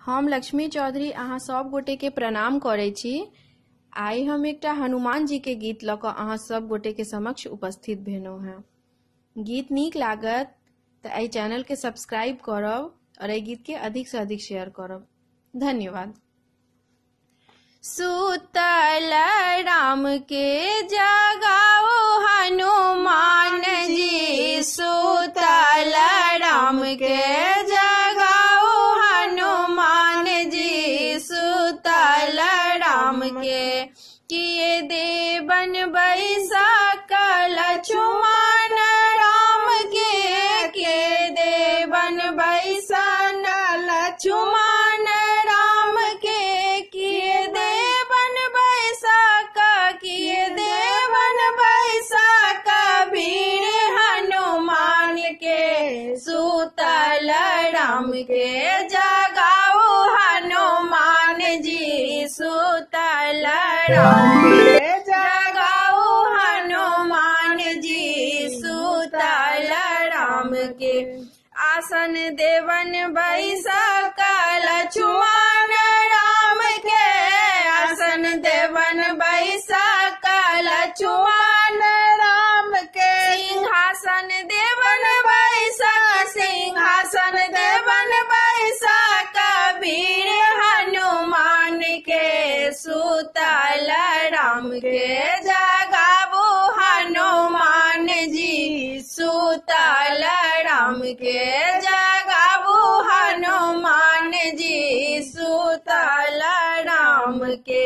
हम लक्ष्मी चौधरी अहाँ सब गोटे के प्रणाम करे छी। आई हम एकटा हनुमान जी के गीत लऽ कऽ अहाँ सब गोटे के समक्ष उपस्थित भेलहुँ हैं। गीत नीक लागत तऽ एहि चैनल के सब्सक्राइब करब और एहि गीत के अधिक से अधिक शेयर करब। धन्यवाद। सुतल राम के जगाओ हनुमान जी, सुतल राम के जगाओ हनुमान जी, सुतल राम के किए देवन बैसा कल लक्ष्मण राम के देवन बैसा लक्ष्मण राम के किए देवन बैसा किए देवन बैसा कबीर हनुमान के, सुतल राम के जगाओ हनुमान जी, सुतल राम के जगाओ हनुमान जी, सुतल राम के आसन देवन बैसा लक्ष्मण राम के, आसन देवन बैसा लक्ष्मण राम के सिंहासन देवन बैसा, सिंहासन देवन बैसा कबीर हनुमान के, सुतल राम के जगाओ हनुमान जी, सुतल राम के जगाओ हनुमान जी, सुतल राम के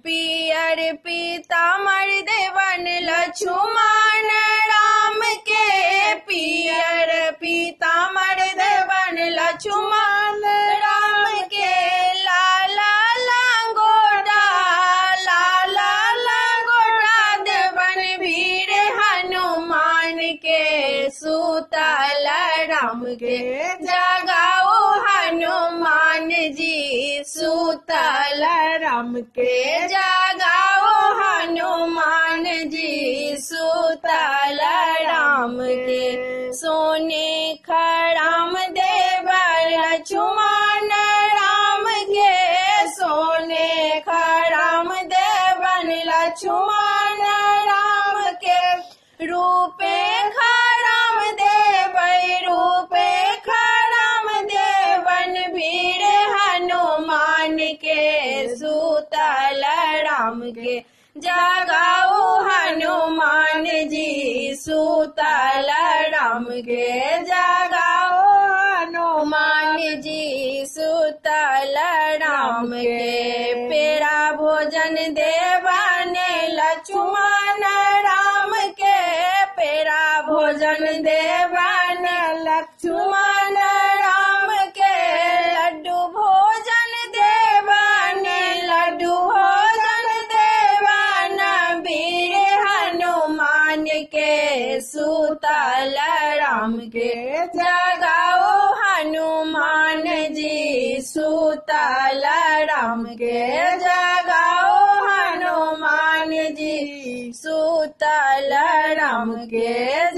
पियर पीताम्बर देवन लक्ष्मण राम के, पियर पीताम्बर देवन लक्ष्मण राम के लाला लंगोटा, लाला लंगोटा देवन वीर हनुमान के, सुतल राम के जगाओ हनुमान जी, सुतल राम के जगाओ हनुमान जी, सुतल राम के सोने खराम देवन लक्ष्मण राम के, सोने खराम देवन लक्ष्मण राम के रूपे खराम देवै, रूपे खराम देवन वीर हनुमान के, सुतल राम के जगाओ हनुमान जी, सुतल राम के जगाओ हनुमान जी, सुतल राम के पेड़ा भोजन देवन लक्ष्मण राम के, पेड़ा भोजन देवन लक्ष्मण राम के लड्डू भोजन देवन, लड्डू भोजन देवन वीर हनुमान के, सुतल राम के जगाओ हनुमान जी, सुतल राम के जगाओ हनुमान जी, सुतल राम के